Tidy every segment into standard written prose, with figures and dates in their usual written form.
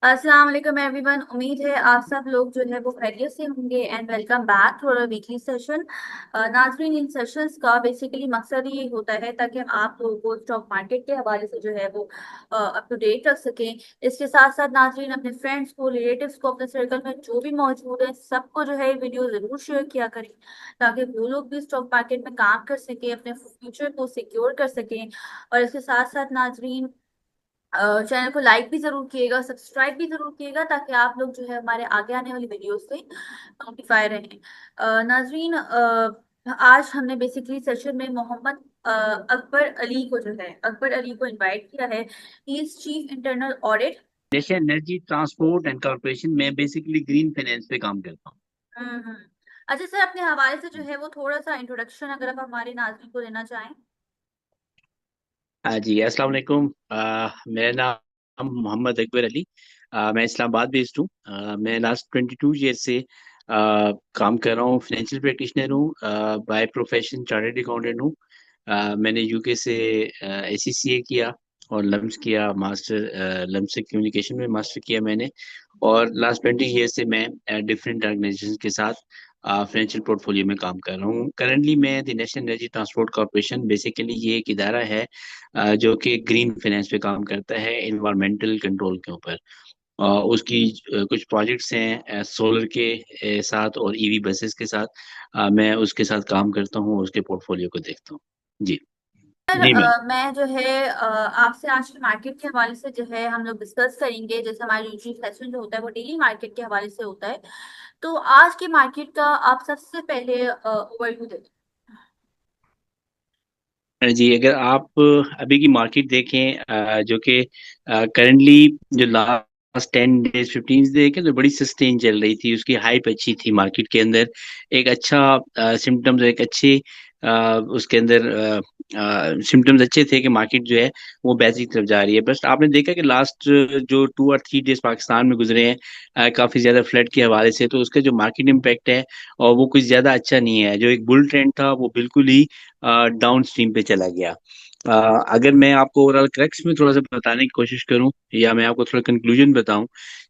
अस्सलाम वालेकुम एवरीवन। उम्मीद है आप सब लोग जो है वो खैरियत से होंगे and welcome back to our weekly session. नाज़रीन, इन सेशंस का बेसिकली मकसद ये होता है ताकि हम आप लोगों को स्टॉक मार्केट के हवाले से जो है वो अप टू डेट रख सकें। इसके साथ साथ नाज़रीन अपने फ्रेंड्स को, रिलेटिव्स को, अपने सर्कल में जो भी मौजूद है सबको जो है वीडियो ज़रूर शेयर किया करें ताकि वो लोग भी स्टॉक मार्केट में काम कर सकें, अपने फ्यूचर को सिक्योर कर सकें। और इसके साथ साथ नाज़रीन चैनल को लाइक भी जरूर किएगा, सब्सक्राइब भी जरूर किएगा ताकि आप लोग जो है हमारे आगे आने वाली वीडियोस से नोटिफाई रहें। नाजरीन, आज हमने बेसिकली सेशन में मोहम्मद अकबर अली को जो है अकबर अली को इनवाइट किया है। He is chief internal audit. National energy transport and corporation में बेसिकली ग्रीन फाइनेंस पे काम करता हूँ। हम्म। अच्छा सर, अपने हवाले से जो है वो थोड़ा सा इंट्रोडक्शन अगर आप हमारे नाजरीन को देना चाहें। जी अस्सलाम वालेकुम। मेरा नाम मोहम्मद अकबर अली। मैं इस्लामाबाद बेस्ड हूँ। मैं लास्ट 22 ईयर से काम कर रहा हूँ। फाइनेंशियल प्रैक्टिशनर हूँ। बाय प्रोफेशन चार्टर्ड अकाउंटेंट हूँ। मैंने यूके से एसीसीए किया और लम्स किया, मास्टर लम्स से कम्युनिकेशन में मास्टर किया मैंने। और लास्ट 20 ईयर से मैं डिफरेंट ऑर्गेनाइजेशन के साथ फाइनेंशियल पोर्टफोलियो में काम कर रहा हूँ। करंटली मैं the national energy transport corporation, basically ये एक इदारा है जो कि ग्रीन फाइनेंस पे काम करता है, इन्वायरमेंटल कंट्रोल के ऊपर। उसकी कुछ प्रोजेक्ट्स हैं सोलर के साथ और ईवी बसेस के साथ। मैं उसके साथ काम करता हूँ और उसके पोर्टफोलियो को देखता हूँ। जी। सर, जी मैम। मैं जो है आपसे आज के मार्केट के हवाले से जो है हम लोग डिस्कस करेंगे। जैसे हमारा यूजुअल सेशन जो होता है वो डेली मार्केट के हवाले से होता है। तो आज की मार्केट का आप सबसे पहले ओवरव्यू दे दें। जी, अगर आप अभी की मार्केट देखें, जो कि करंटली जो लास्ट 10 डेज 15 देखें तो बड़ी सस्टेन चल रही थी, उसकी हाइप अच्छी थी मार्केट के अंदर। एक अच्छा सिम्टम्स, एक अच्छे उसके अंदर सिम्टम्स अच्छे थे कि मार्केट जो है वो वैसी तरफ जा रही है। बस आपने देखा कि लास्ट जो 2 और 3 डेज पाकिस्तान में गुजरे हैं, काफी ज्यादा फ्लड के हवाले से, तो उसका जो मार्केट इम्पैक्ट है और वो कुछ ज्यादा अच्छा नहीं है। जो एक बुल ट्रेंड था वो बिल्कुल ही डाउन स्ट्रीम पे चला गया। अगर मैं आपको ओवरऑल क्रक्स में थोड़ा सा बताने की कोशिश करूं, या मैं आपको थोड़ा कंक्लूजन बताऊं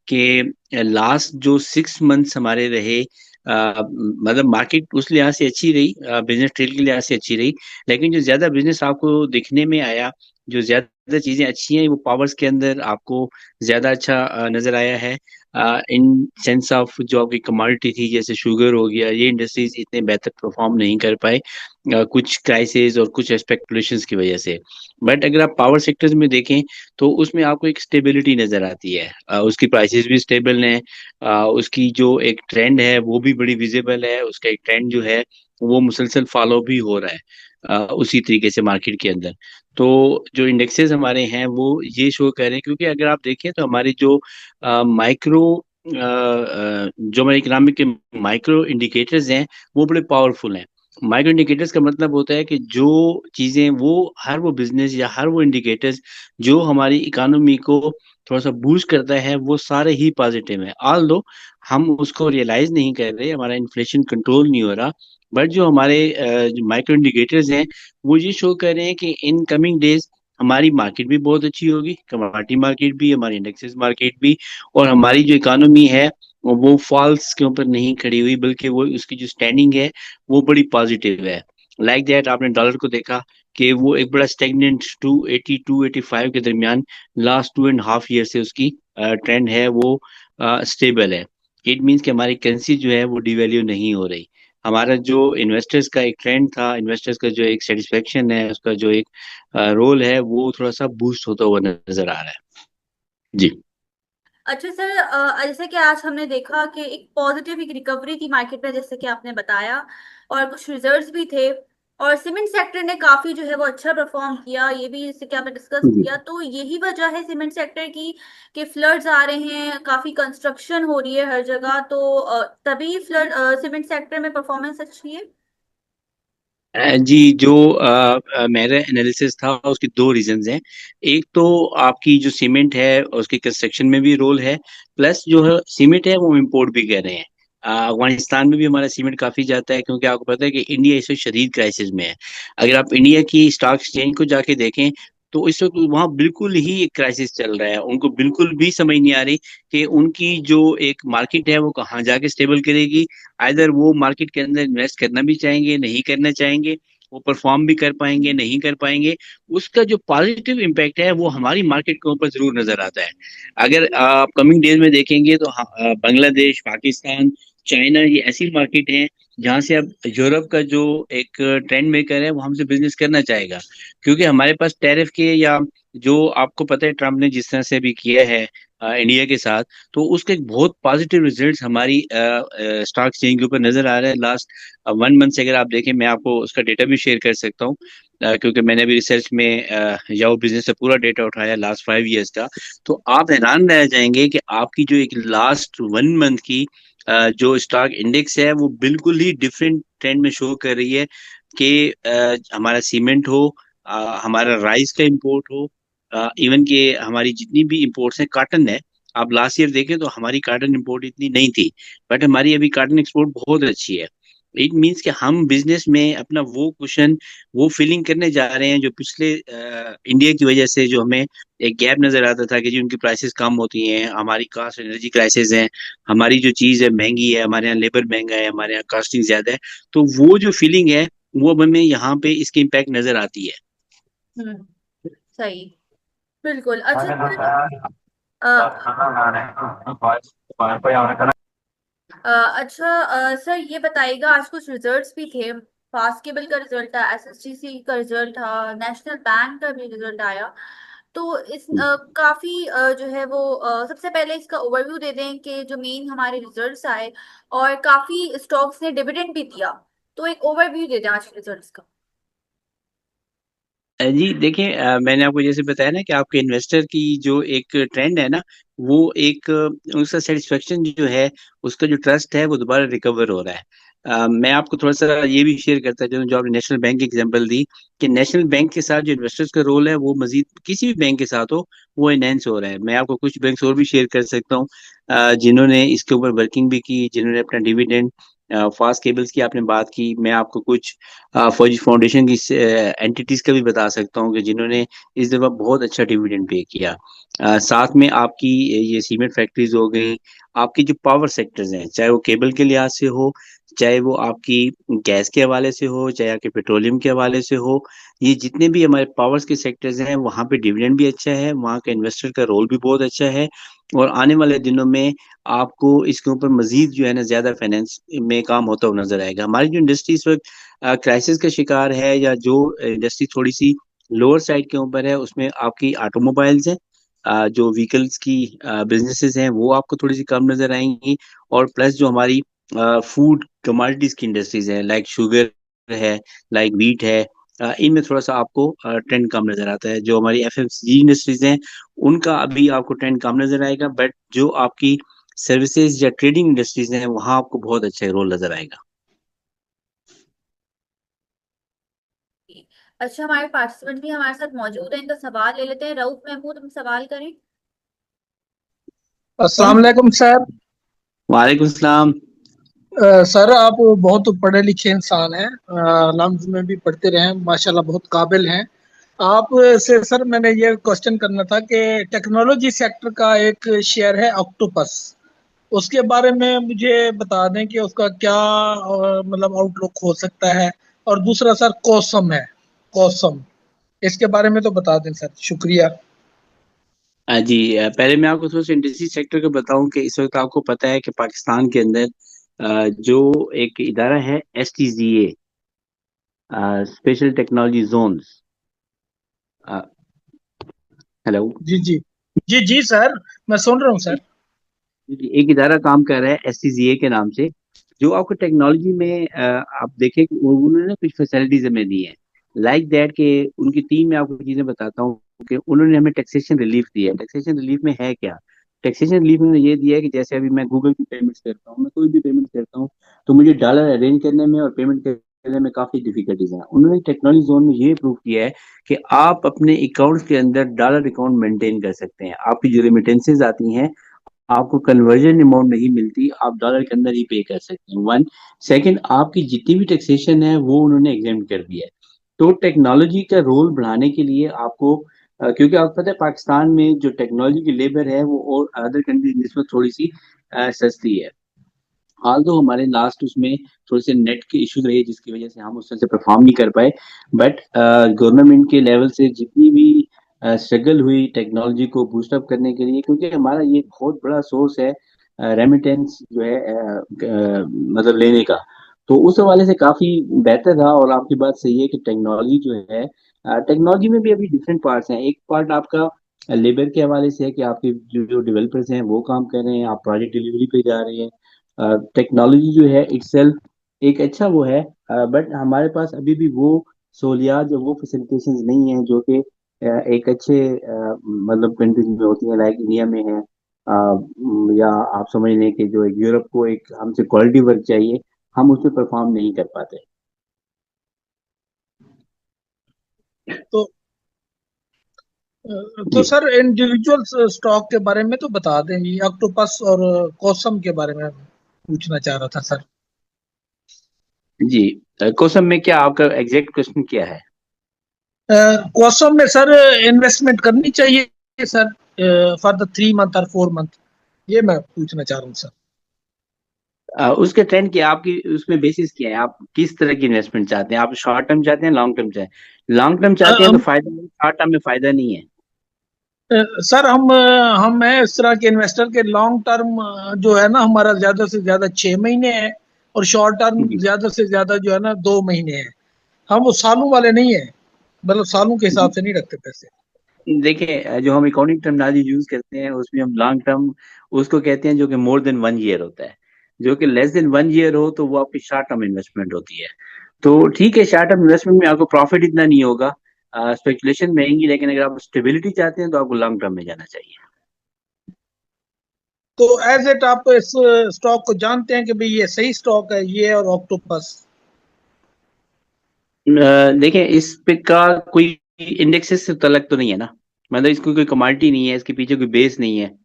कि लास्ट जो 6 मंथ्स हमारे रहे, मतलब मार्केट उस लिहाज से अच्छी रही, बिजनेस ट्रेल के लिहाज से अच्छी रही, लेकिन जो ज्यादा बिजनेस आपको दिखने में आया, जो ज्यादा चीजें अच्छी हैं, वो पावर्स के अंदर आपको ज्यादा अच्छा नजर आया है। इन सेंस ऑफ जो आपकी कमोडिटी थी जैसे शुगर हो गया, ये इंडस्ट्रीज इतने बेहतर परफॉर्म नहीं कर पाए, कुछ क्राइसिस और कुछ स्पेकुलेशंस की वजह से। बट अगर आप पावर सेक्टर्स में देखें तो उसमें आपको एक स्टेबिलिटी नजर आती है। उसकी प्राइसेस भी स्टेबल हैं। उसकी जो एक ट्रेंड है वो भी बड़ी विजिबल है। उसका एक ट्रेंड जो है वो मुसलसल फॉलो भी हो रहा है उसी तरीके से मार्केट के अंदर। तो जो इंडेक्सेस हमारे हैं वो ये शो कर रहे हैं, क्योंकि अगर आप देखें तो हमारी जो माइक्रो जो हमारे इकोनॉमिक के माइक्रो इंडिकेटर्स हैं वो बड़े पावरफुल हैं। माइक्रो इंडिकेटर्स का मतलब होता है कि जो चीजें वो हर वो बिजनेस या हर वो इंडिकेटर्स जो हमारी इकोनॉमी को थोड़ा सा बूस्ट करता है, वो सारे ही पॉजिटिव है। ऑल दो हम उसको रियलाइज नहीं कर रहे, हमारा इन्फ्लेशन कंट्रोल नहीं हो रहा, बट जो हमारे माइक्रो इंडिकेटर्स हैं वो ये शो कर रहे हैं कि इन कमिंग डेज हमारी मार्केट भी बहुत अच्छी होगी, कमोडिटी मार्केट भी, हमारी इंडेक्सेस मार्केट भी, और हमारी जो इकोनॉमी है वो फॉल्स के ऊपर नहीं खड़ी हुई, बल्कि वो उसकी जो स्टैंडिंग है वो बड़ी पॉजिटिव है। लाइक दैट आपने डॉलर को देखा कि वो एक बड़ा स्टेगनेंट 280 285 के दरमियान लास्ट 2.5 ईयर से उसकी ट्रेंड है वो स्टेबल है। इट मीन्स कि हमारी करेंसी जो है वो डिवैल्यू नहीं हो रही। हमारा जो इन्वेस्टर्स का एक ट्रेंड था, इन्वेस्टर्स का जो एक सेटिस्फेक्शन है, उसका जो एक रोल है, वो थोड़ा सा बूस्ट होता हुआ नजर आ रहा है। जी। अच्छा सर, जैसे कि आज हमने देखा कि एक पॉजिटिव एक रिकवरी थी मार्केट में जैसे कि आपने बताया, और कुछ रिजल्ट्स भी थे। और सीमेंट सेक्टर ने काफी जो है वो अच्छा परफॉर्म किया, ये भी जैसे कि आपने डिस्कस जी। किया। तो यही वजह है सीमेंट सेक्टर की कि फ्लड्स आ रहे हैं, काफी कंस्ट्रक्शन हो रही है हर जगह, तो तभी फ्लड सीमेंट सेक्टर में परफॉर्मेंस अच्छी है। जी, जो मेरा एनालिसिस था उसके दो रीजंस हैं। एक तो आपकी जो सीमेंट है उसके कंस्ट्रक्शन में भी रोल है, प्लस जो है सीमेंट है वो इम्पोर्ट भी कर रहे हैं। अफगानिस्तान में भी हमारा सीमेंट काफी जाता है, क्योंकि आपको पता है कि इंडिया इस वक्त शदीद क्राइसिस में है। अगर आप इंडिया की स्टॉक एक्सचेंज को जाके देखें तो इस वक्त वहाँ बिल्कुल ही एक क्राइसिस चल रहा है। उनको बिल्कुल भी समझ नहीं आ रही कि उनकी जो एक मार्केट है वो कहाँ जाके स्टेबल करेगी। आइदर वो मार्केट के अंदर इन्वेस्ट करना भी चाहेंगे, नहीं करना चाहेंगे, वो परफॉर्म भी कर पाएंगे, नहीं कर पाएंगे। उसका जो पॉजिटिव इम्पैक्ट है वो हमारी मार्केट के ऊपर जरूर नजर आता है। अगर आप कमिंग डेज में देखेंगे तो बांग्लादेश, पाकिस्तान, चाइना, ये ऐसी मार्केट है जहां से अब यूरोप का जो एक ट्रेंड मेकर है वो हमसे बिजनेस करना चाहेगा। क्योंकि हमारे पास टैरिफ के या जो आपको पता है ट्रम्प ने जिस तरह से भी किया है इंडिया के साथ, तो उसके एक बहुत पॉजिटिव रिजल्ट्स हमारी स्टॉक एक्सचेंज के ऊपर नजर आ रहे हैं। लास्ट 1 मंथ से अगर आप देखें, मैं आपको उसका डेटा भी शेयर कर सकता हूँ, क्योंकि मैंने अभी रिसर्च में याहू बिजनेस से पूरा डेटा उठाया लास्ट 5 ईयर्स का। तो आप हैरान रह जाएंगे कि आपकी जो एक लास्ट 1 मंथ की जो स्टॉक इंडेक्स है वो बिल्कुल ही डिफरेंट ट्रेंड में शो कर रही है। कि हमारा सीमेंट हो, हमारा राइस का इंपोर्ट हो, इवन के हमारी जितनी भी इंपोर्ट्स हैं, कॉटन है, आप लास्ट ईयर देखें तो हमारी कॉटन इंपोर्ट इतनी नहीं थी, बट हमारी अभी कॉटन एक्सपोर्ट बहुत अच्छी है। इट मीन्स कि हम बिजनेस में अपना वो कुशन, वो फीलिंग करने जा रहे हैं जो पिछले इंडिया की वजह से जो हमें एक गैप नजर आता था कि जी उनकी प्राइसेस कम होती हैं, हमारी कास्ट एनर्जी क्राइसिस है, हमारी जो चीज़ है महंगी है, हमारे यहाँ लेबर महंगा है, हमारे यहाँ कास्टिंग ज्यादा है। तो वो जो फीलिंग है वो अब हमें यहाँ पे इसकी इम्पैक्ट नजर आती है। हम्म। सही। बिल्कुल। अच्छा सर, सर ये बताइएगा, आज कुछ रिजल्ट्स भी थे। फास्ट केबल का रिजल्ट था, एसएसटीसी का रिजल्ट था, नेशनल बैंक का भी रिजल्ट आया। तो काफी जो है वो सबसे पहले इसका ओवरव्यू दे दें कि जो मेन हमारे रिजल्ट्स आए, और काफी स्टॉक्स ने डिविडेंड भी दिया। तो एक ओवरव्यू दे दें आज के रिजल्ट्स का। जी देखिए, मैंने आपको जैसे बताया ना कि आपके इन्वेस्टर की जो एक ट्रेंड है ना, वो एक उसका सेटिस्फेक्शन जो है, उसका जो ट्रस्ट है वो दोबारा रिकवर हो रहा है। मैं आपको थोड़ा सा ये भी शेयर करता चलूं, जो आपने नेशनल बैंक की एग्जांपल दी, कि नेशनल बैंक के साथ जो इन्वेस्टर्स का रोल है वो मजीद किसी भी बैंक के साथ हो, वो एनहेंस हो रहा है। मैं आपको कुछ बैंक और भी शेयर कर सकता हूँ जिन्होंने इसके ऊपर वर्किंग भी की, जिन्होंने अपना डिविडेंड, फास्ट केबल्स की आपने बात की, मैं आपको कुछ फौजी फाउंडेशन की एंटिटीज का भी बता सकता हूँ कि जिन्होंने इस दफा बहुत अच्छा डिविडेंड पे किया। साथ में आपकी ये सीमेंट फैक्ट्रीज हो गई, आपकी जो पावर सेक्टर्स हैं, चाहे वो केबल के लिहाज से हो, चाहे वो आपकी गैस के हवाले से हो, चाहे आपके पेट्रोलियम के हवाले से हो, ये जितने भी हमारे पावर्स के सेक्टर्स हैं वहाँ पे डिविडेंड भी अच्छा है, वहाँ का इन्वेस्टर का रोल भी बहुत अच्छा है। और आने वाले दिनों में आपको इसके ऊपर मजीद जो है ना ज्यादा फाइनेंस में काम होता हुआ नजर आएगा। हमारी जो इंडस्ट्री इस वक्त क्राइसिस का शिकार है, या जो इंडस्ट्री थोड़ी सी लोअर साइड के ऊपर है, उसमें आपकी ऑटोमोबाइल्स हैं, जो व्हीकल्स की बिजनेसेस हैं वो आपको थोड़ी सी कम नजर आएंगी। और प्लस जो हमारी फूड कमोडिटीज की इंडस्ट्रीज है, लाइक शुगर है, लाइक वीट है, इनमें थोड़ा सा आपको ट्रेंड कम नजर आता है। जो हमारी एफएमसीजी इंडस्ट्रीज हैं उनका अभी आपको ट्रेंड कम नजर आएगा, बट जो आपकी सर्विसेज या ट्रेडिंग इंडस्ट्रीज हैं वहां आपको बहुत अच्छा रोल नजर आएगा। अच्छा, हमारे पार्टिसिपेंट भी हमारे साथ मौजूद हैं, इनका सवाल ले लेते हैं। रऊफ महमूद, हम सवाल करें। अस्सलाम वालेकुम सर। वालेकुम सलाम। सर आप बहुत पढ़े लिखे इंसान हैं, लम्स में भी पढ़ते रहे हैं, माशाल्लाह बहुत काबिल हैं आप। से सर मैंने ये क्वेश्चन करना था कि टेक्नोलॉजी सेक्टर का एक शेयर है ऑक्टोपस, उसके बारे में मुझे बता दें कि उसका क्या मतलब आउटलुक हो सकता है। और दूसरा सर कोसम है, कोसम, इसके बारे में तो बता दें सर, शुक्रिया। जी, पहले मैं आपको थोड़ा सा इंडस्ट्री सेक्टर का बताऊं कि इस वक्त आपको पता है कि पाकिस्तान के अंदर जो एक इदारा है, STZA, special technology zones. Hello. जी जी, जी जी सर, मैं सुन रहा हूँ सर। एक इदारा काम कर रहा है STZA के नाम से, जो आपको टेक्नोलॉजी में आप देखें कि उन्होंने कुछ फैसिलिटीज हमें दी हैं, लाइक दैट के उनकी टीम में आपको चीजें बताता हूँ कि उन्होंने हमें टैक्सेशन रिलीफ दिया है। टैक्सेशन रिलीफ में है क्या? टैक्सेशन रिलीफ में ये दिया है कि जैसे अभी मैं गूगल की पेमेंट्स करता हूँ, मैं कोई भी पेमेंट करता हूँ, तो मुझे डॉलर अरेंज करने में और पेमेंट करने में काफी डिफिकल्टीज हैं। उन्होंने टेक्नोलॉजी जोन में ये प्रूव किया है कि आप अपने अकाउंट के अंदर डॉलर अकाउंट मेंटेन कर सकते हैं। आपकी जो रेमिटेंसेज आती हैं आपको कन्वर्जन अमाउंट नहीं मिलती, आप डॉलर के अंदर ही पे कर सकते हैं। वन सेकंड, आपकी जितनी भी टैक्सेशन है वो उन्होंने एग्जाम कर दिया है। तो टेक्नोलॉजी का रोल बढ़ाने के लिए आपको क्योंकि आपको पता है पाकिस्तान में जो टेक्नोलॉजी की लेबर है वो और अदर कंट्रीज की निस्बत थोड़ी सी सस्ती है। हाल तो हमारे लास्ट उसमें थोड़े से नेट के इश्यूज रहे जिसकी वजह से हम उस तरह से परफॉर्म नहीं कर पाए। बट गवर्नमेंट के लेवल से जितनी भी स्ट्रगल हुई टेक्नोलॉजी को बूस्ट अप करने के लिए, क्योंकि हमारा ये बहुत बड़ा सोर्स है रेमिटेंस जो है मतलब लेने का। तो उस हवाले से काफी बेहतर रहा। और आपकी बात सही है कि टेक्नोलॉजी जो है, टेक्नोलॉजी में भी अभी डिफरेंट पार्ट्स हैं। एक पार्ट आपका लेबर के हवाले से है कि आपके जो डेवलपर्स हैं वो काम कर रहे हैं, आप प्रोजेक्ट डिलीवरी पे जा रहे हैं। टेक्नोलॉजी जो है इटसेल्फ एक अच्छा वो है। बट हमारे पास अभी भी वो सहूलियात जो वो फैसिलिटेशंस नहीं है जो कि एक अच्छे मतलब कंट्रीज में होती है, लाइक इंडिया में है। या आप समझ लें कि जो एक यूरोप को एक हमसे क्वालिटी वर्क चाहिए, हम उस पर परफॉर्म नहीं कर पाते। तो तो जी सर इंडिविजुअल स्टॉक के बारे में तो बता दें, ये ऑक्टोपस और कॉसम के बारे में पूछना चाह रहा था सर। जी। कोसम में क्या आपका एग्जैक्ट क्वेश्चन क्या है? कॉसम में सर इन्वेस्टमेंट करनी चाहिए सर फॉर द 3 मंथ और 4 मंथ, ये मैं पूछना चाह रहा हूँ सर। उसके ट्रेंड की आपकी उसमें बेसिस क्या है? आप किस तरह की इन्वेस्टमेंट चाहते हैं? आप शॉर्ट टर्म चाहते हैं, लॉन्ग टर्म चाहते हैं? लॉन्ग टर्म चाहते हैं तो हम फायदा है, शॉर्ट टर्म में फायदा नहीं है। सर हम हैं इस तरह के इन्वेस्टर के, लॉन्ग टर्म जो है ना हमारा ज्यादा से ज्यादा 6 महीने है, और शॉर्ट टर्म जी ज्यादा से ज्यादा जो है ना 2 महीने है। हम वो सालों वाले नहीं है, मतलब सालों के हिसाब जी। से नहीं रखते पैसे। देखिए, जो हम अकाउंटिंग टर्मिनोलॉजी यूज करते हैं उसमें हम लॉन्ग टर्म उसको कहते हैं जो कि मोर देन 1 ईयर होता है। जो कि लेस देन 1 ईयर हो तो वो आपकी शॉर्ट टर्म इन्वेस्टमेंट होती है। तो ठीक है, शॉर्ट टर्म इन्वेस्टमेंट में आपको प्रॉफिट इतना नहीं होगा, स्पेकुलेशन महंगी, लेकिन अगर आप स्टेबिलिटी चाहते हैं तो आपको लॉन्ग टर्म में जाना चाहिए। तो एज एट आप इस स्टॉक को जानते हैं कि भाई ये सही स्टॉक है, ये और ऑक्टोपस? देखिए, इस पे का कोई इंडेक्सेस से तलक तो नहीं है ना, मतलब इसको कोई कमोडिटी नहीं है, इसके पीछे कोई बेस नहीं है।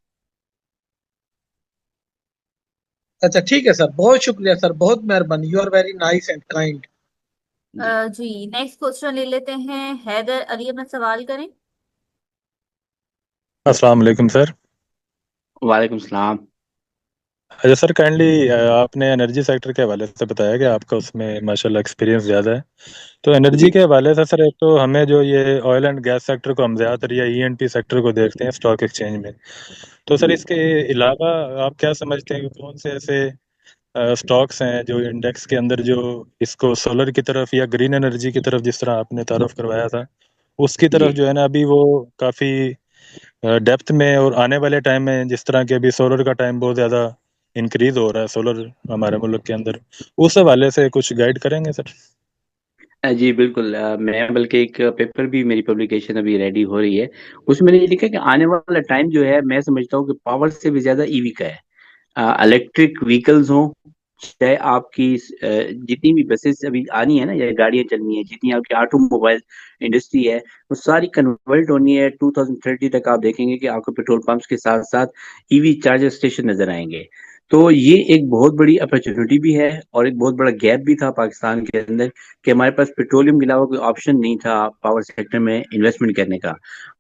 अच्छा ठीक है सर, बहुत शुक्रिया सर, बहुत मेहरबानी, you are very nice and kind. जी। जी, नेक्स्ट क्वेश्चन ले लेते हैं। हैदर अली अपना सवाल करें। अस्सलाम वालेकुम सर। वालेकुम सलाम। अच्छा सर, काइंडली आपने एनर्जी सेक्टर के हवाले से बताया कि आपका उसमें माशाल्लाह एक्सपीरियंस ज़्यादा है। तो एनर्जी जी के हवाले से सर, एक तो हमें जो ये ऑयल एंड गैस सेक्टर को हम ज़्यादातर या ईएनपी सेक्टर को देखते हैं स्टॉक एक्सचेंज में। तो सर जी इसके अलावा आप क्या समझते हैं कि कौन से ऐसे स्टॉक्स हैं जो इंडेक्स के अंदर जो इसको सोलर की तरफ या ग्रीन एनर्जी की तरफ जिस तरह आपने तारुफ करवाया था उसकी जी। तरफ जो है ना अभी वो काफ़ी डेप्थ में, और आने वाले टाइम में जिस तरह के अभी सोलर का टाइम बहुत ज़्यादा इंक्रीज हो रहा है सोलर हमारे मुल्क के अंदर, उस हवाले से कुछ गाइड करेंगे सर? जी बिल्कुल। मैं बल्कि एक पेपर भी मेरी पब्लिकेशन अभी रेडी हो रही है। उसमें मैंने ये लिखा है कि आने वाला टाइम जो है मैं समझता हूँ कि पावर से भी ज्यादा ईवी का है। इलेक्ट्रिक व्हीकल्स हो, चाहे आपकी जितनी भी बसेस अभी आनी है ना या गाड़ियां चलनी है, जितनी आपकी ऑटोमोबाइल इंडस्ट्री है, वो सारी कन्वर्ट होनी है। 2030 तक आप देखेंगे कि आपको पेट्रोल पंप्स के साथ साथ ईवी चार्जर स्टेशन नजर आएंगे। तो ये एक बहुत बड़ी अपॉर्चुनिटी भी है और एक बहुत बड़ा गैप भी था पाकिस्तान के अंदर कि हमारे पास पेट्रोलियम के अलावा कोई ऑप्शन नहीं था पावर सेक्टर में इन्वेस्टमेंट करने का।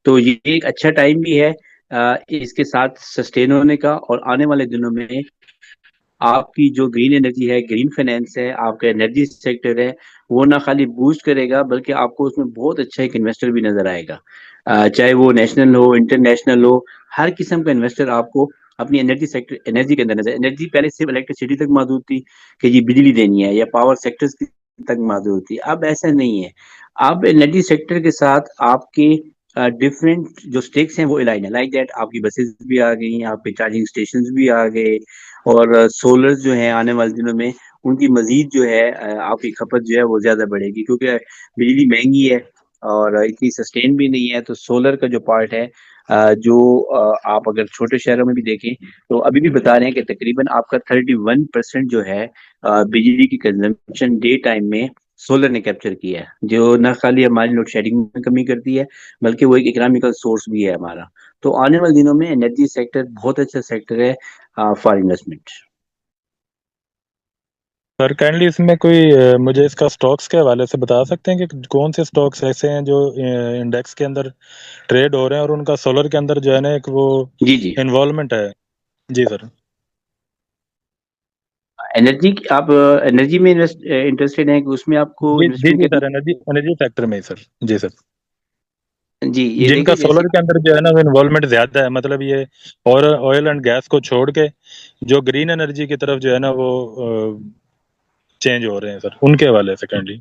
तो ये एक अच्छा टाइम भी है इसके साथ सस्टेन होने का। और आने वाले दिनों में आपकी जो ग्रीन एनर्जी है, ग्रीन फाइनेंस है, आपका एनर्जी सेक्टर है, वो ना खाली बूस्ट करेगा बल्कि आपको उसमें बहुत अच्छा एक इन्वेस्टर भी नजर आएगा। चाहे वो नेशनल हो, इंटरनेशनल हो, हर किस्म का इन्वेस्टर आपको अपनी एनर्जी सेक्टर एनर्जी के अंदर नजर। एनर्जी पहले सिर्फ इलेक्ट्रिसिटी तक महदूद थी कि जी बिजली देनी है या पावर सेक्टर्स तक महदूद थी, अब ऐसा नहीं है। अब एनर्जी सेक्टर के साथ आपके डिफरेंट जो स्टेक्स हैं वो अलाइन है, लाइक दैट आपकी बसेस भी आ गई, आपके चार्जिंग स्टेशन भी आ गए, और सोलर जो है आने वाले दिनों में उनकी मजीद जो है आपकी खपत जो है वो ज्यादा बढ़ेगी, क्योंकि बिजली महंगी है और इतनी सस्टेन भी नहीं है। तो सोलर का जो पार्ट है जो आप अगर छोटे शहरों में भी देखें तो अभी भी बता रहे हैं कि तकरीबन आपका 31% जो है बिजली की कंजम्पशन डे टाइम में सोलर ने कैप्चर किया है, जो न खाली हमारी लोड शेडिंग में कमी करती है बल्कि वो एक इकोनॉमिकल सोर्स भी है हमारा। तो आने वाले दिनों में एनर्जी सेक्टर बहुत अच्छा सेक्टर है फॉर इन्वेस्टमेंट। सर काइंडली इसमें कोई मुझे इसका स्टॉक्स के हवाले से बता सकते हैं कि कौन से स्टॉक्स ऐसे हैं जो इंडेक्स के अंदर ट्रेड हो रहे हैं और उनका सोलर के अंदर जो है ना एक वो जी जी। इन्वॉल्वमेंट है। जी सर। एनर्जी आप एनर्जी में इंटरेस्टेड हैं कि उसमें आपको जी जी इन्वेस्टमेंट जी सर, करनी एनर्जी एनर्जी सेक्टर में ही सर। जी सर। है? जी ये जिनका देखें सोलर के बेसिक। अंदर जो है ना वो इन्वॉल्वमेंट ज्यादा है, मतलब ये और ऑयल एंड गैस को छोड़ के जो ग्रीन एनर्जी की तरफ जो है ना वो चेंज हो रहे हैं सर, उनके हवाले से काइंडली।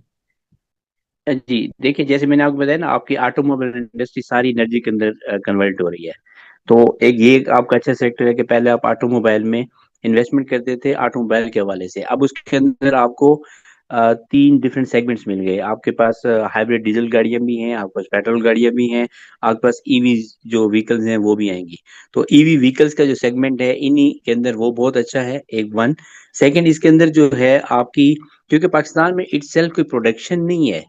जी देखिए, जैसे मैंने आपको बताया ना, आपकी ऑटोमोबाइल इंडस्ट्री सारी एनर्जी के अंदर कन्वर्ट हो रही है। तो एक ये आपका अच्छा सेक्टर है कि पहले आप ऑटोमोबाइल में इन्वेस्टमेंट करते थे ऑटोमोबाइल के हवाले से। अब उसके अंदर आपको तीन डिफरेंट सेगमेंट्स मिल गए। आपके पास हाइब्रिड डीजल गाड़ियां भी हैं, आपके पास पेट्रोल गाड़ियां भी हैं, आपके पास ईवी जो व्हीकल्स हैं वो भी आएंगी। तो ईवी व्हीकल्स का जो सेगमेंट है इन्हीं के अंदर वो बहुत अच्छा है, एक वन। सेकंड, इसके अंदर जो है आपकी, क्योंकि पाकिस्तान में इटसेल्फ कोई प्रोडक्शन नहीं है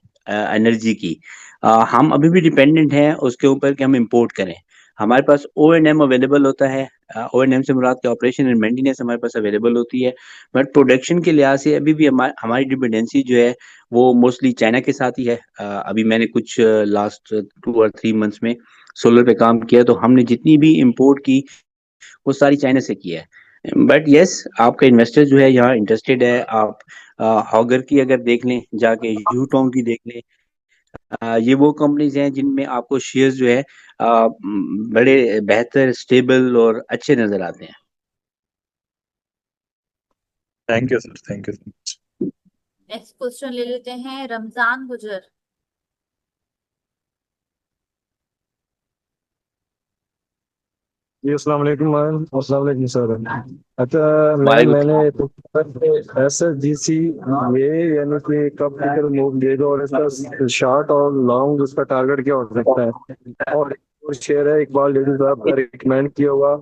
एनर्जी की, हम अभी भी डिपेंडेंट हैं उसके ऊपर कि हम इंपोर्ट करें। हमारे पास O&M अवेलेबल होता है, O&M से मुराद के ऑपरेशन एंड मेंटेनेंस हमारे पास अवेलेबल होती है। बट प्रोडक्शन के लिहाज से अभी भी हमारी डिपेंडेंसी जो है वो मोस्टली चाइना के साथ ही है। अभी मैंने कुछ लास्ट 2 और 3 मंथ्स में सोलर पे काम किया, तो हमने जितनी भी इंपोर्ट की वो सारी चाइना से की है। बट यस, आपका इन्वेस्टर जो है यहाँ इंटरेस्टेड है। आप हॉगर की अगर देख लें, जाके यूटोन की देख लें, ये वो कंपनीज हैं जिनमें आपको शेयर्स जो है बड़े बेहतर, स्टेबल और अच्छे नजर आते हैं। Thank you sir, thank you. Next question ले लेते हैं रमजान गुजर। जी अस्सलाम वालेकुम मैम। अस्सलाम वालेकुम सर। अच्छा मैम, वालेकुम मैंने सलाम। SSGC ये यानी कि कब टिकट मूव देगा और इसका शॉर्ट और लॉन्ग उसका टारगेट क्या हो सकता है? और एक और शेयर है इकबाल लेडी साहब का रिकमेंड किया हुआ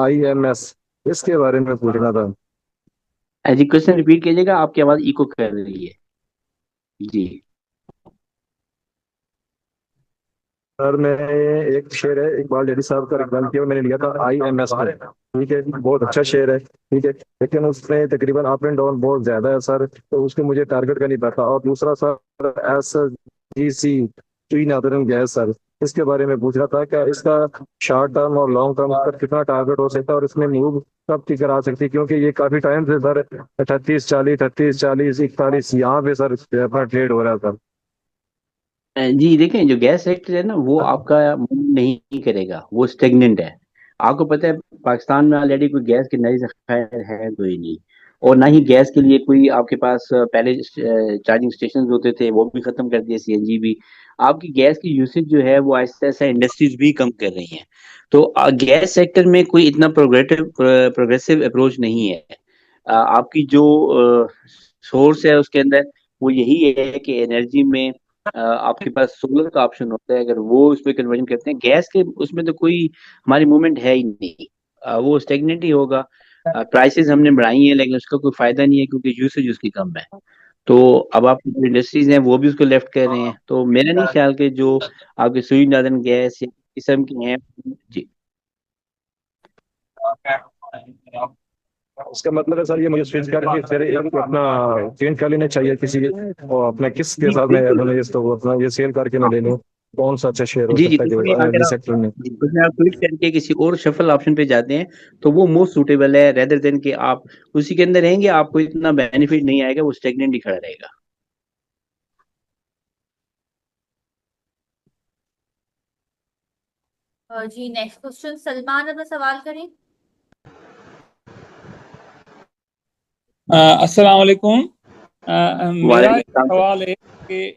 IMS, इसके बारे में पूछना था। जी क्वेश्चन रिपीट कीजिएगा, आपकी आवाज इको कर रही है। जी सर मैं एक शेयर है इकबाल लेडी साहब का रिकमेंड किया हुआ, मैंने लिया था IMS पे। ठीक है, बहुत अच्छा शेयर है। ठीक है, लेकिन उसमें तकरीबन अप एंड डाउन बहुत ज्यादा है सर, तो उसको मुझे टारगेट का नहीं पता। और दूसरा sir SGC tree northern gas sir, इसके बारे में पूछ रहा था क्या इसका शॉर्ट टर्म और लॉन्ग टर्म पर कितना टारगेट हो सकता है और इसमें मूव कब की करा सकती है, क्योंकि ये काफी टाइम से सर 38-40 38-40 41 यहाँ पे सर अपना ट्रेड हो रहा था। जी देखें, जो गैस सेक्टर है ना वो आपका मूव नहीं करेगा, वो स्टेगनेंट है। आपको पता है पाकिस्तान में ऑलरेडी कोई गैस की नई खैर है कोई नहीं। और ना ही गैस के लिए कोई आपके पास पहले चार्जिंग स्टेशन होते थे, वो भी खत्म कर दिए, CNG भी। आपकी गैस की यूसेज जो है वो आहिस्ता आहिस्ता इंडस्ट्रीज भी कम कर रही हैं। तो गैस सेक्टर में कोई इतना प्रोग्रेसिव अप्रोच नहीं है। आपकी जो सोर्स है उसके अंदर वो यही है कि एनर्जी में आपके पास सोलर का ऑप्शन होता है। अगर वो उस पर कन्वर्जन करते हैं, गैस के उसमें तो कोई हमारी मूवमेंट है ही नहीं। वो स्टेगनेंट ही होगा। प्राइसेस हमने बढ़ाई हैं लेकिन उसका कोई फायदा नहीं है क्योंकि यूसेज उसकी कम है। तो अब आपकी जो इंडस्ट्रीज हैं वो भी उसको लेफ्ट कर रहे हैं। तो मेरा नहीं ख्याल कि जो आपके सुई नादन गैस या किस्म की हैं। जी उसका मतलब है सर ये मुझे स्विच करके फिर एक अपना चेंज कर लेना चाहिए किसी, और अपना किसके जी साथ में बिल्कुल। मैंने इसको अपना ये सेल करके मैं ले लूँ, कौन सा अच्छा शेयर हो जी जी, सकता है उसमें अगर एनर्जी आप सेक्टर में? जी उसमें आप क्लिक करके किसी और शफल ऑप्शन पे जाते हैं तो वो मोस्ट सूटेबल है, रेदर देन कि आप उसी के अंदर रहेंगे, आपको इतना बेनिफिट नहीं आएगा, वो स्टेगनेंट ही खड़ा रहेगा। जी नेक्स्ट क्वेश्चन सलमान अपना सवाल करें। अस्सलाम वालेकुम। मेरा वालेकुम एक सलाम सर। सवाल है कि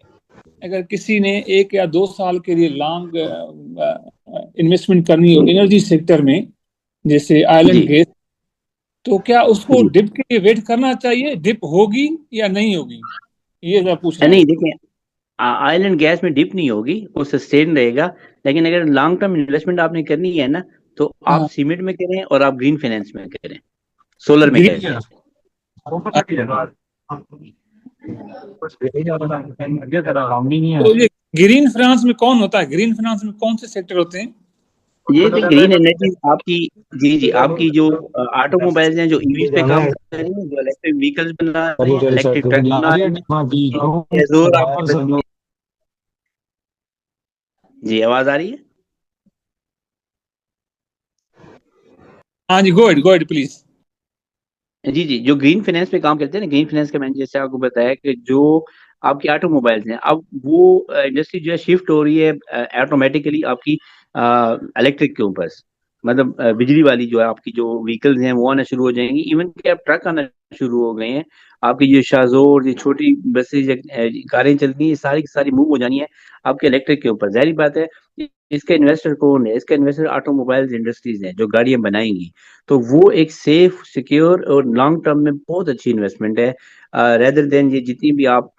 अगर किसी ने 1 या 2 साल के लिए लॉन्ग इन्वेस्टमेंट करनी हो एनर्जी सेक्टर में, जैसे ऑयल जी एंड गैस, तो क्या उसको जी। डिप के लिए वेट करना चाहिए? डिप होगी या नहीं होगी, ये जरा पूछना है। नहीं देखें, ऑयल एंड गैस में डिप नहीं होगी, वो सस्टेन रहेगा। लेकिन अगर लॉन्ग टर्म इन्वेस्टमेंट आपने करनी है ना, तो आप हाँ। सीमेंट में करें और आप ग्रीन फाइनेंस में करें, सोलर में ग्रीन। करें। तो ये ग्रीन फाइनेंस में कौन होता है? ग्रीन फाइनेंस में कौन से सेक्टर होते हैं? ये जो ग्रीन एनर्जी आपकी, जी जी, आपकी जो ऑटोमोबाइल्स हैं जो ईवीज पे काम कर रही हैं, जो इलेक्ट्रिक व्हीकल्स बना रहे हैं, इलेक्ट्रिक ट्रक बना रहे हैं, Azure आपकी, जी आवाज आ रही है? हाँ जी, गो अहेड प्लीज। जी जी, जो ग्रीन फाइनेंस पे काम करते हैं ना, ग्रीन फाइनेंस का मैंने जैसे आपको बताया कि जो आपकी ऑटोमोबाइल्स हैं, अब वो इंडस्ट्री जो है शिफ्ट हो रही है ऑटोमेटिकली आपकी इलेक्ट्रिक के ऊपर। मतलब बिजली वाली जो है आपकी जो व्हीकल्स हैं वो आना शुरू हो जाएंगी, इवन कि अब ट्रक आना शुरू हो गए हैं। आपकी जो शाजोर, ये छोटी बसेज, कारें चलती हैं, ये सारी की सारी मूव हो जानी है आपके इलेक्ट्रिक के ऊपर। जाहिर बात है, इसका इन्वेस्टर कौन है? इसका इन्वेस्टर ऑटोमोबाइल्स इंडस्ट्रीज हैं जो गाड़ियां बनाएंगी। तो वो एक सेफ, सिक्योर और लॉन्ग टर्म में बहुत अच्छी इन्वेस्टमेंट है, रेदर देन ये जितनी भी आप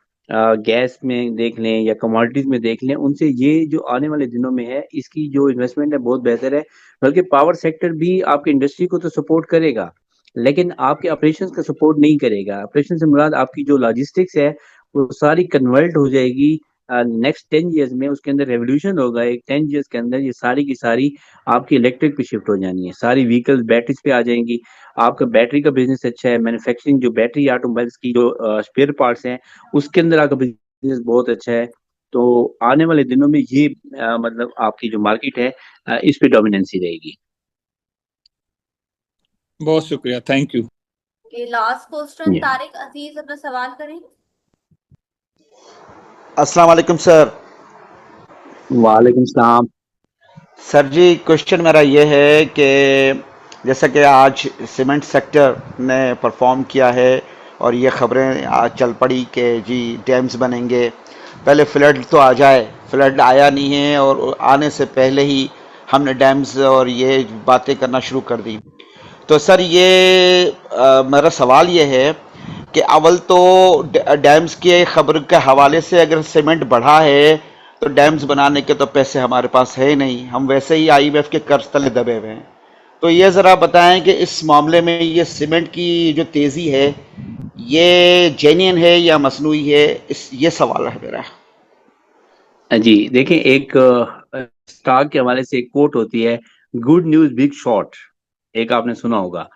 गैस में देख लें या कमोडिटीज में देख लें, उनसे ये जो आने वाले दिनों में है, इसकी जो इन्वेस्टमेंट है बहुत बेहतर है। बल्कि पावर सेक्टर भी आपकी इंडस्ट्री को तो सपोर्ट करेगा, लेकिन आपके ऑपरेशंस का सपोर्ट नहीं करेगा। ऑपरेशन से मुराद आपकी जो लॉजिस्टिक्स है वो सारी कन्वर्ट हो जाएगी नेक्स्ट 10 ईयर्स में। उसके अंदर रेवोल्यूशन होगा, एक 10 ईयर्स के अंदर ये सारी की सारी आपकी इलेक्ट्रिक पे शिफ्ट हो जानी है। सारी व्हीकल्स बैटरीज पे आ जाएंगी। आपका बैटरी का बिजनेस अच्छा है, मैन्युफैक्चरिंग जो बैटरी ऑटोमोबाइल्स की जो स्पेयर पार्ट्स हैं उसके अंदर आपका बिजनेस बहुत अच्छा है। तो आने वाले दिनों में ये मतलब आपकी जो मार्केट है इस पे डोमिनेंसी रहेगी। बहुत शुक्रिया, thank you. Last question, Yeah. Tariq Aziz अपना सवाल करें। अस्सलाम वालेकुम सर। वालेकुम सलाम। सर जी, क्वेश्चन मेरा ये है कि जैसा कि आज सीमेंट सेक्टर ने परफॉर्म किया है और ये खबरें आज चल पड़ी कि जी डैम्स बनेंगे, पहले फ्लड तो आ जाए, फ्लड आया नहीं है और आने से पहले ही हमने डैम्स और ये बातें करना शुरू कर दी। तो सर ये मेरा सवाल ये है कि अव्वल तो डैम्स के खबर के हवाले से अगर सीमेंट बढ़ा है तो डैम्स बनाने के तो पैसे हमारे पास है ही नहीं, हम वैसे ही आईएमएफ के कर्ज तले दबे हुए हैं। तो ये ज़रा बताएं कि इस मामले में ये सीमेंट की जो तेज़ी है ये जेन्युइन है या मसनूई है, इस ये सवाल है मेरा। जी देखें, एक स्टॉक के हवाले से एक कोट होती है, गुड न्यूज बिग शॉट, एक आपने सुना होगा।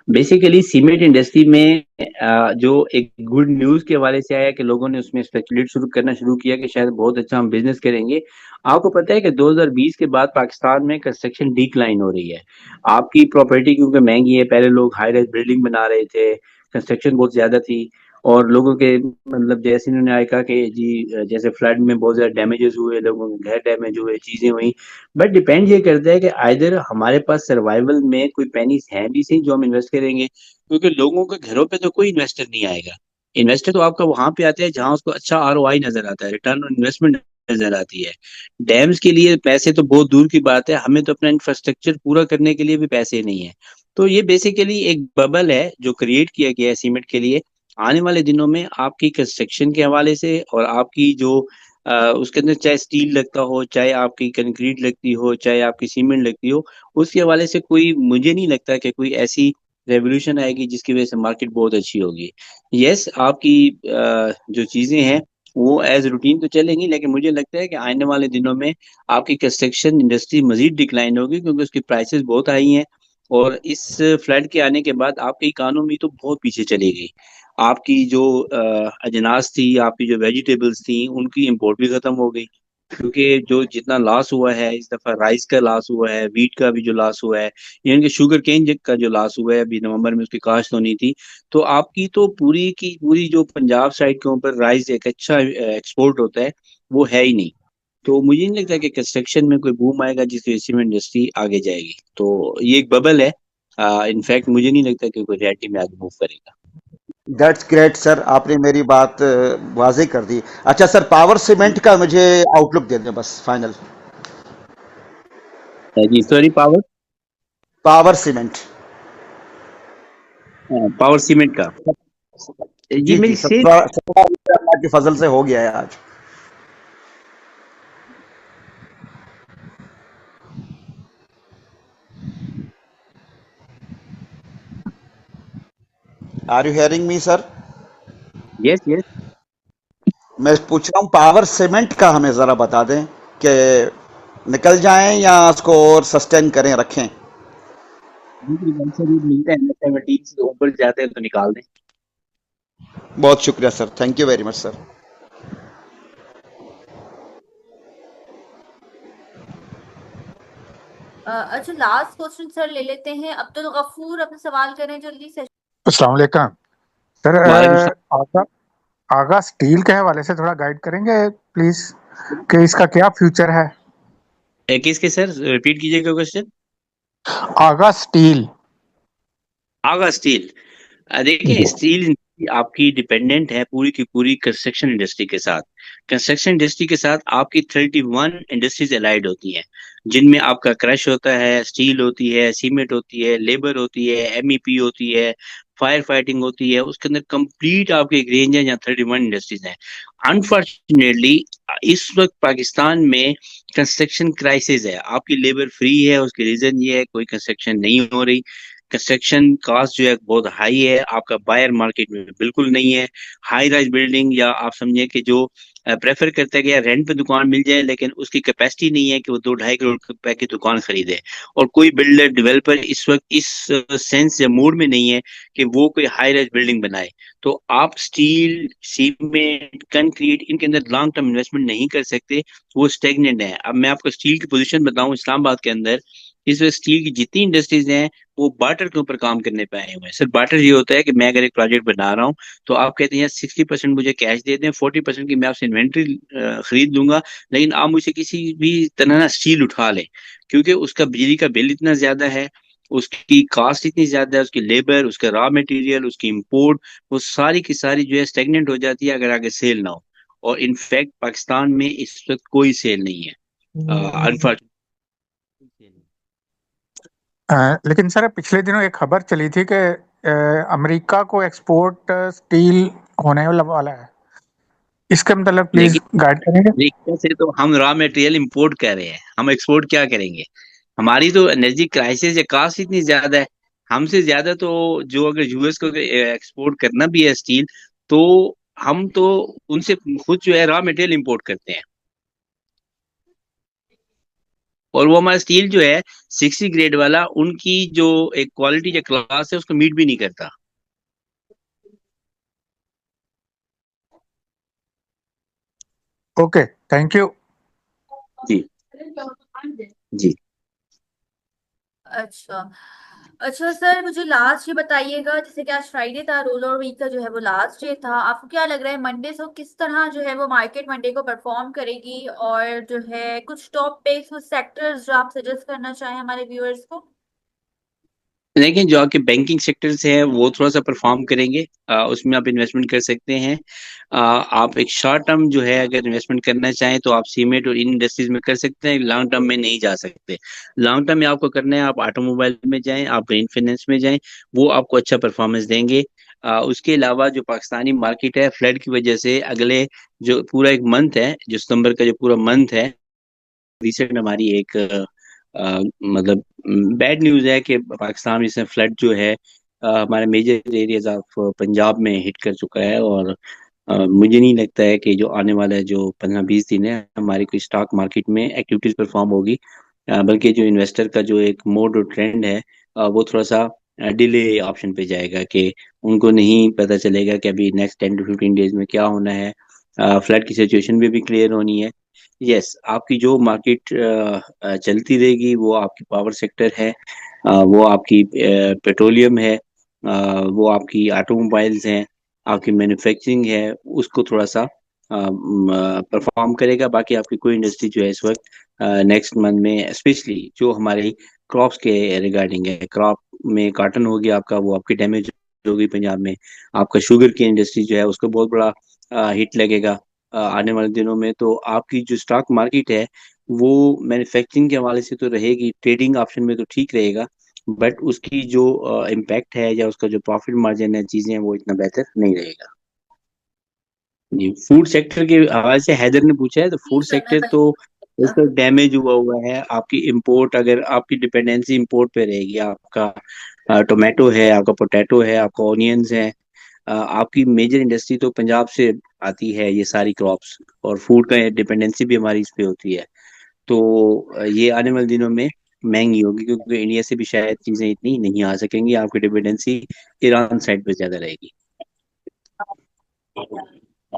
बेसिकली सीमेंट इंडस्ट्री में जो एक गुड न्यूज के हवाले से आया कि लोगों ने उसमें स्पेकुलेट शुरू करना शुरू किया कि शायद बहुत अच्छा हम बिजनेस करेंगे। आपको पता है कि 2020 के बाद पाकिस्तान में कंस्ट्रक्शन डिक्लाइन हो रही है। आपकी प्रॉपर्टी क्योंकि महंगी है, पहले लोग हाई राइज बिल्डिंग बना रहे थे, कंस्ट्रक्शन बहुत ज्यादा थी, और लोगों के मतलब जैसे इन्होंने आया कहा कि जी जैसे फ्लड में बहुत ज्यादा डैमेजेस हुए, लोगों के घर डैमेज हुए, चीजें हुई। बट डिपेंड ये करता है कि आइदर हमारे पास सर्वाइवल में कोई पेनीज हैं भी सही जो हम इन्वेस्ट करेंगे, क्योंकि लोगों के घरों पे तो कोई इन्वेस्टर नहीं आएगा। इन्वेस्टर तो आपका वहां पे आता है जहां उसको अच्छा आरओआई नजर आता है, रिटर्न ऑन इन्वेस्टमेंट नजर आती है। डैम्स के लिए पैसे तो बहुत दूर की बात है, हमें तो अपना इंफ्रास्ट्रक्चर पूरा करने के लिए भी पैसे नहीं है। तो ये बेसिकली एक बबल है जो क्रिएट किया गया है सीमेंट के लिए। आने वाले दिनों में आपकी कंस्ट्रक्शन के हवाले से और आपकी जो उसके अंदर चाहे स्टील लगता हो, चाहे आपकी कंक्रीट लगती हो, चाहे आपकी सीमेंट लगती हो, उसके हवाले से कोई, मुझे नहीं लगता कि कोई ऐसी रेवोल्यूशन आएगी जिसकी वजह से मार्केट बहुत अच्छी होगी। यस, आपकी जो चीजें हैं वो एज रूटीन तो चलेंगी, लेकिन मुझे लगता है कि आने वाले दिनों में आपकी कंस्ट्रक्शन इंडस्ट्री मजीद डिक्लाइन होगी, क्योंकि उसकी प्राइसेस बहुत हाई हैं। और इस फ्लड के आने के बाद आपकी इकानमी तो बहुत पीछे चली गई। आपकी जो अजनास थी, आपकी जो वेजिटेबल्स थी, उनकी इंपोर्ट भी खत्म हो गई, क्योंकि जो जितना लॉस हुआ है इस दफा, राइस का लॉस हुआ है, वीट का भी जो लॉस हुआ है, यानी कि शुगर केन का जो लॉस हुआ है, अभी नवंबर में उसकी काश्त होनी थी। तो आपकी तो पूरी की पूरी जो पंजाब साइड के ऊपर राइस एक अच्छा एक्सपोर्ट होता है, वो है ही नहीं। तो मुझे नहीं लगता कि कंस्ट्रक्शन में कोई बूम आएगा जिससे सीमेंट इंडस्ट्री आगे जाएगी। तो ये एक बबल है। इनफैक्ट मुझे नहीं लगता कि कोई रियलिटी में आगे मूव करेगा। दैट्स ग्रेट सर, आपने मेरी बात वाज़ेह कर दी। अच्छा सर, पावर सीमेंट का मुझे आउटलुक दे दें बस फाइनल। जी sorry, Power Power Cement. Power Cement का जी जी जी, मेरी सेल। 17 अल्लाह की फजल से हो गया है आज। Are you hearing me sir? Yes yes. मैं पूछ रहा हूँ पावर सीमेंट का हमें ज़रा बता दें कि निकल जाएं या उसको और सस्टेन करें, रखें? सर ये मिलता है ना 17 से ऊपर जाते हैं तो निकाल दें। बहुत शुक्रिया sir, thank you very much sir. अच्छा, लास्ट क्वेश्चन सर ले लेते हैं। अब्दुल गफूर अपना सवाल करें जल्दी से। अस्सलाम वालेकुम सर। वालेकुम सलाम। आगा आगा स्टील के हवाले से थोड़ा गाइड करेंगे प्लीज कि इसका क्या फ्यूचर है? किसके सर, रिपीट कीजिएगा क्वेश्चन। आगा स्टील। आगा स्टील। देखिए, स्टील इंडस्ट्री आपकी डिपेंडेंट है पूरी की पूरी कंस्ट्रक्शन इंडस्ट्री के साथ। कंस्ट्रक्शन इंडस्ट्री के साथ आपकी 31 इंडस्ट्रीज अलाइड होती हैं, जिनमें आपका क्रश होता है, स्टील होती है, सीमेंट होती है, लेबर होती है, एमईपी होती है, फायर फाइटिंग होती है। उसके अंदर कंप्लीट आपकी एक रेंज है जहाँ 31 इंडस्ट्रीज हैं। अनफॉर्चुनेटली इस वक्त पाकिस्तान में कंस्ट्रक्शन क्राइसिस है। आपकी लेबर फ्री है, उसकी रीजन ये है कोई कंस्ट्रक्शन नहीं हो रही। कंस्ट्रक्शन कॉस्ट जो है बहुत हाई है, आपका बायर मार्केट में बिल्कुल नहीं है। हाई राइज बिल्डिंग, या आप समझिए कि जो प्रेफर करता है कि यार रेंट पे दुकान मिल जाए, लेकिन उसकी कैपेसिटी नहीं है कि वो 2-2.5 करोड़ रुपए की दुकान खरीदे। और कोई बिल्डर डेवलपर इस वक्त इस सेंस या मूड में नहीं है कि वो कोई हाई राइज बिल्डिंग बनाए। तो आप स्टील, सीमेंट, कंक्रीट, इनके अंदर लॉन्ग टर्म इन्वेस्टमेंट नहीं कर सकते, वो स्टेगनेंट है। अब मैं आपको स्टील की पोजीशन बताऊं, इस्लामाबाद के अंदर इस वक्त स्टील की जितनी इंडस्ट्रीज हैं वो बार्टर के ऊपर काम करने पे आए हुए हैं। सर बार्टर ये होता है कि मैं अगर एक प्रोजेक्ट बना रहा हूँ तो आप कहते हैं 60% मुझे कैश दे दें, 40% की मैं आपसे इन्वेंट्री खरीद लूंगा, लेकिन आप मुझे किसी भी तरह ना स्टील उठा लें, क्योंकि उसका बिजली का बिल इतना ज्यादा है, उसकी कॉस्ट इतनी ज्यादा है, उसकी लेबर, उसका रॉ मटेरियल, उसकी इंपोर्ट, वो सारी की सारी जो है स्टेगनेंट हो जाती है अगर आगे सेल ना हो। और इनफैक्ट पाकिस्तान में इस वक्त कोई सेल नहीं है, अनफॉर्चुनेटली। लेकिन सर पिछले दिनों एक खबर चली थी कि अमेरिका को एक्सपोर्ट स्टील होने वाला है। इसका मतलब प्लीज लेकिन गाइड करेंगे। अमेरिका से तो हम रॉ मटेरियल इंपोर्ट कर रहे हैं, हम एक्सपोर्ट क्या करेंगे? हमारी तो एनर्जी क्राइसिस या कास्ट इतनी ज्यादा है, हमसे ज्यादा तो जो अगर यूएस को एक्सपोर्ट करना भी है स्टील, तो हम तो उनसे खुद जो है रॉ मटेरियल इंपोर्ट करते हैं। और वो हमारा स्टील जो है 60 ग्रेड वाला, उनकी जो एक क्वालिटी या क्लास है उसको मीट भी नहीं करता। Okay, thank you. जी जी। अच्छा। अच्छा सर, मुझे लास्ट ये बताइएगा, जैसे कि आज फ्राइडे था, रोलर वीक का जो है वो लास्ट डे था, आपको क्या लग रहा है मंडे से किस तरह जो है वो मार्केट मंडे को परफॉर्म करेगी? और जो है कुछ टॉप पिक्स, कुछ सेक्टर्स जो आप सजेस्ट करना चाहें हमारे व्यूअर्स को। लेकिन जो आपके बैंकिंग सेक्टर से है वो थोड़ा सा परफॉर्म करेंगे, उसमें आप इन्वेस्टमेंट कर सकते हैं। आप एक शॉर्ट टर्म जो है अगर इन्वेस्टमेंट करना चाहें तो आप सीमेंट और इन इंडस्ट्रीज में कर सकते हैं, लॉन्ग टर्म में नहीं जा सकते। लॉन्ग टर्म में आपको करना है, आप ऑटोमोबाइल में जाएं, आप ग्रीन फाइनेंस में जाएं, वो आपको अच्छा परफॉर्मेंस देंगे। उसके अलावा जो पाकिस्तानी मार्केट है, फ्लड की वजह से अगले जो पूरा एक मंथ है, जो सितंबर का जो पूरा मंथ है, रिसेंट हमारी एक मतलब बैड न्यूज है कि पाकिस्तान में इसमें फ्लड जो है हमारे मेजर एरियाज ऑफ पंजाब में हिट कर चुका है। और मुझे नहीं लगता है कि जो आने वाला है जो 15-20 दिन है हमारी कोई स्टॉक मार्केट में एक्टिविटीज परफॉर्म होगी, बल्कि जो इन्वेस्टर का जो एक मोड और ट्रेंड है वो थोड़ा सा डिले ऑप्शन पे जाएगा, कि उनको नहीं पता चलेगा कि अभी नेक्स्ट 10 to 15 डेज में क्या होना है। फ्लड की सिचुएशन भी अभी क्लियर होनी है। यस, आपकी जो मार्केट चलती रहेगी वो आपकी पावर सेक्टर है, वो आपकी पेट्रोलियम है, वो आपकी ऑटोमोबाइल्स हैं, आपकी मैन्युफैक्चरिंग है, उसको थोड़ा सा परफॉर्म करेगा। बाकी आपकी कोई इंडस्ट्री जो है इस वक्त नेक्स्ट मंथ में, स्पेशली जो हमारी क्रॉप्स के रिगार्डिंग है, क्रॉप में कॉटन हो गया आपका, वो आपकी डैमेज हो गई पंजाब में। आपका शुगर की इंडस्ट्री जो है उसको बहुत बड़ा हिट लगेगा आने वाले दिनों में। तो आपकी जो स्टॉक मार्केट है वो मैन्युफैक्चरिंग के हवाले से तो रहेगी, ट्रेडिंग ऑप्शन में तो ठीक रहेगा, बट उसकी जो इम्पैक्ट है या उसका जो प्रॉफिट मार्जिन है, चीजें हैं, वो इतना बेहतर नहीं रहेगा। जी, फूड सेक्टर के हवाले से हैदर ने पूछा है, तो जी फूड सर, मैं सेक्टर तो उसका डैमेज हुआ हुआ है। आपकी इंपोर्ट, अगर आपकी डिपेंडेंसी इंपोर्ट पे रहेगी, आपका टोमेटो है, आपका पोटैटो है, आपका ऑनियंस है, आपकी मेजर इंडस्ट्री तो पंजाब से आती है ये सारी क्रॉप्स, और फूड का डिपेंडेंसी भी हमारी इस पे होती है। तो ये आने वाले दिनों में महंगी होगी, क्योंकि इंडिया से भी शायद चीजें इतनी नहीं आ सकेंगी, आपकी डिपेंडेंसी ईरान साइड पर ज्यादा रहेगी।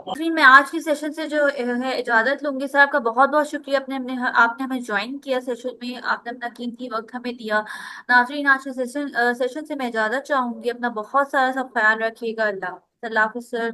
फिर मैं आज की सेशन से जो है इजाजत लूंगी। सर आपका बहुत बहुत शुक्रिया, आपने हमें ज्वाइन किया सेशन में, आपने अपना कीमती वक्त हमें दिया। नाजरीन, आज के सेशन से मैं इजाजत चाहूंगी। अपना बहुत सारा सब ख्याल रखिएगा। अल्लाह हाफिज़ सर।